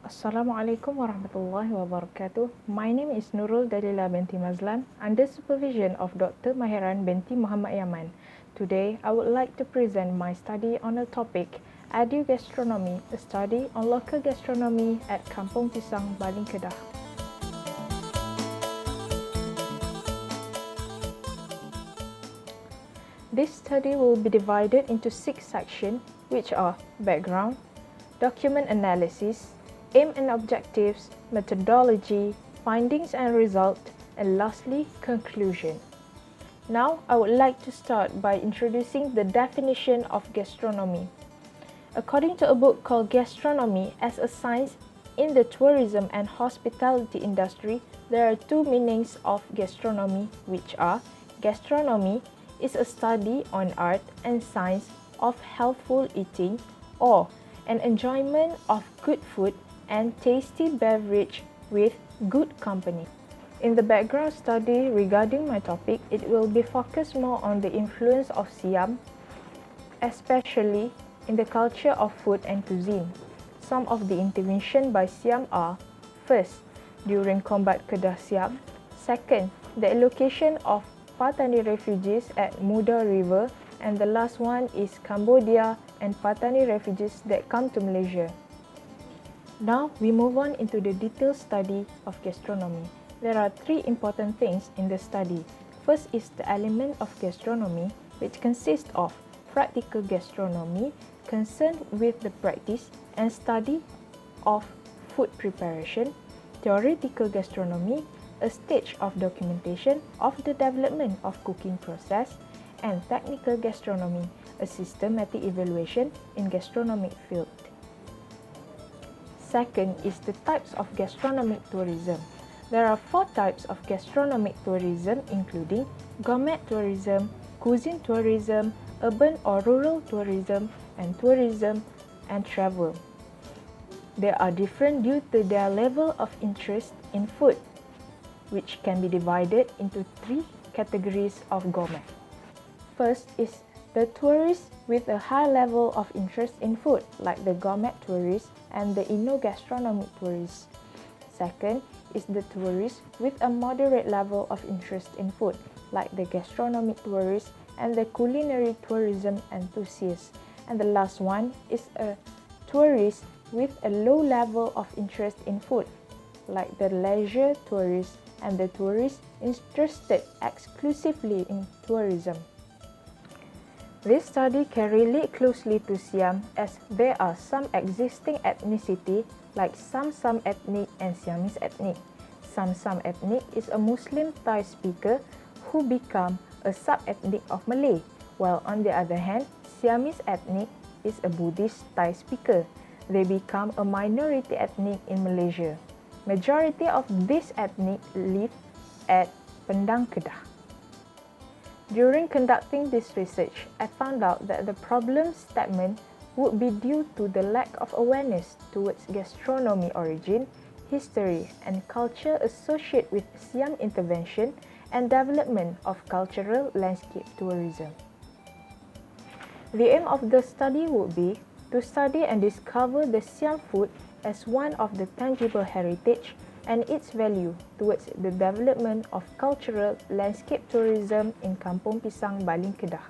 Assalamualaikum warahmatullahi wabarakatuh. My name is Nuruldalila binti Mazlan, under supervision of Dr. Maheran binti Muhammad Yaman. Today, I would like to present my study on the topic EduGastronomy, a study on local gastronomy at Kampung Pisang, Baling Kedah. This study will be divided into 6 sections, which are background, document analysis, aim and objectives, methodology, findings and results, and lastly, conclusion. Now, I would like to start by introducing the definition of gastronomy. According to a book called Gastronomy as a Science in the Tourism and Hospitality Industry, there are 2 meanings of gastronomy, which are gastronomy is a study on art and science of healthful eating or an enjoyment of good food and tasty beverage with good company. In the background study regarding my topic, it will be focused more on the influence of Siam, especially in the culture of food and cuisine. Some of the intervention by Siam are: first, during combat Kedah Siam; second, the allocation of Patani refugees at Muda River; and the last one is Cambodia and Patani refugees that come to Malaysia. Now, we move on into the detailed study of gastronomy. There are 3 important things in the study. First is the element of gastronomy, which consists of practical gastronomy, concerned with the practice and study of food preparation; theoretical gastronomy, a stage of documentation of the development of cooking process; and technical gastronomy, a systematic evaluation in gastronomic field. Second is the types of gastronomic tourism. There are 4 types of gastronomic tourism, including gourmet tourism, cuisine tourism, urban or rural tourism, and tourism and travel. They are different due to their level of interest in food, which can be divided into 3 categories of gourmet. First is the tourists with a high level of interest in food, like the gourmet tourists and the EduGastronomy tourists. Second is the tourists with a moderate level of interest in food, like the gastronomic tourists and the culinary tourism enthusiasts. And the last one is a tourist with a low level of interest in food, like the leisure tourists and the tourists interested exclusively in tourism. This study can relate closely to Siam, as there are some existing ethnicity like Sam ethnic and Siamese ethnic. Sam ethnic is a Muslim Thai speaker who become a sub-ethnic of Malay, while on the other hand, Siamese ethnic is a Buddhist Thai speaker. They become a minority ethnic in Malaysia. Majority of this ethnic live at Baling Kedah. During conducting this research, I found out that the problem statement would be due to the lack of awareness towards gastronomy origin, history, and culture associated with Siam intervention and development of cultural landscape tourism. The aim of the study would be to study and discover the Siam food as one of the tangible heritage and its value towards the development of cultural landscape tourism in Kampung Pisang, Baling Kedah.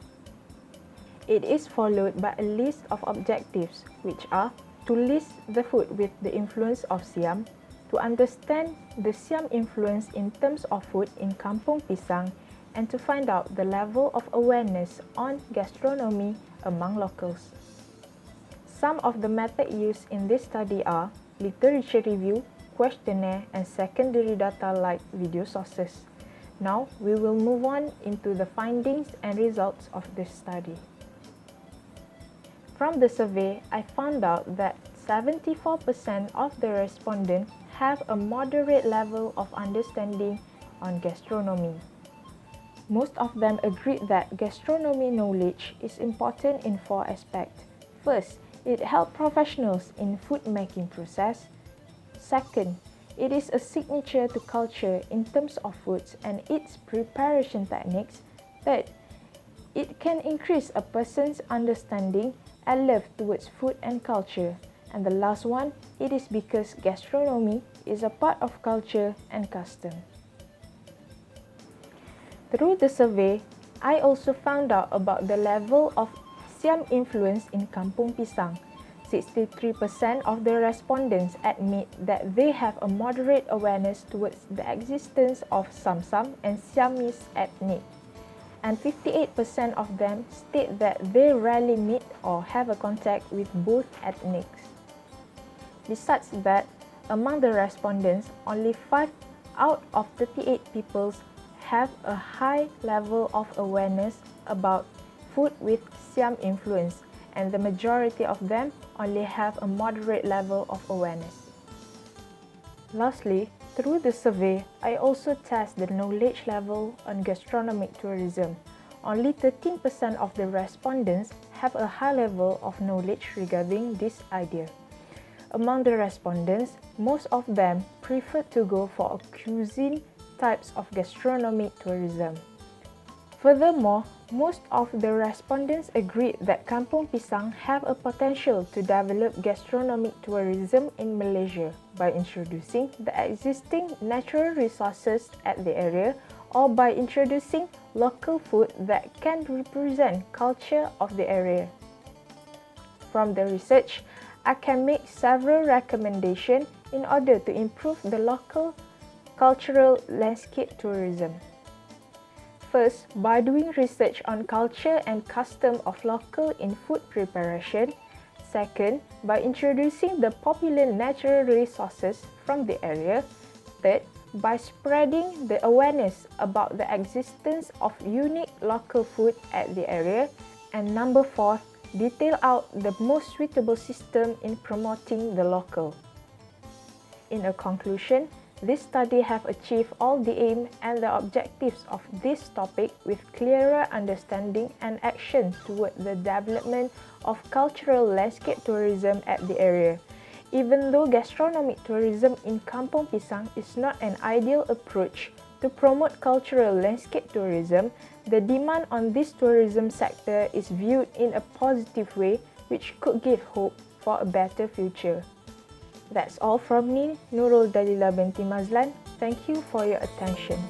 It is followed by a list of objectives, which are to list the food with the influence of Siam, to understand the Siam influence in terms of food in Kampung Pisang, and to find out the level of awareness on gastronomy among locals. Some of the methods used in this study are literature review, questionnaire, and secondary data like video sources. Now, we will move on into the findings and results of this study. From the survey, I found out that 74% of the respondents have a moderate level of understanding on gastronomy. Most of them agreed that gastronomy knowledge is important in 4 aspects. First, it helps professionals in food making process. Second, it is a signature to culture in terms of foods and its preparation techniques. Third, it can increase a person's understanding and love towards food and culture. And the last one, it is because gastronomy is a part of culture and custom. Through the survey, I also found out about the level of Siam influence in Kampung Pisang. 63% of the respondents admit that they have a moderate awareness towards the existence of Samsam and Siamese ethnic, and 58% of them state that they rarely meet or have a contact with both ethnics. Besides that, among the respondents, only 5 out of 38 people have a high level of awareness about food with Siam influence, and the majority of them only have a moderate level of awareness. Lastly, through the survey, I also test the knowledge level on gastronomic tourism. Only 13% of the respondents have a high level of knowledge regarding this idea. Among the respondents, most of them prefer to go for a cuisine types of gastronomic tourism. Furthermore, most of the respondents agreed that Kampung Pisang have a potential to develop gastronomic tourism in Malaysia by introducing the existing natural resources at the area or by introducing local food that can represent culture of the area. From the research, I can make several recommendations in order to improve the local cultural landscape tourism. First, by doing research on culture and custom of local in food preparation. Second, by introducing the popular natural resources from the area. Third, by spreading the awareness about the existence of unique local food at the area. And number 4, detail out the most suitable system in promoting the local. In a conclusion, this study have achieved all the aim and the objectives of this topic with clearer understanding and action toward the development of cultural landscape tourism at the area. Even though gastronomic tourism in Kampung Pisang is not an ideal approach to promote cultural landscape tourism, the demand on this tourism sector is viewed in a positive way, which could give hope for a better future. That's all from me, Nuruldalila binti Mazlan. Thank you for your attention.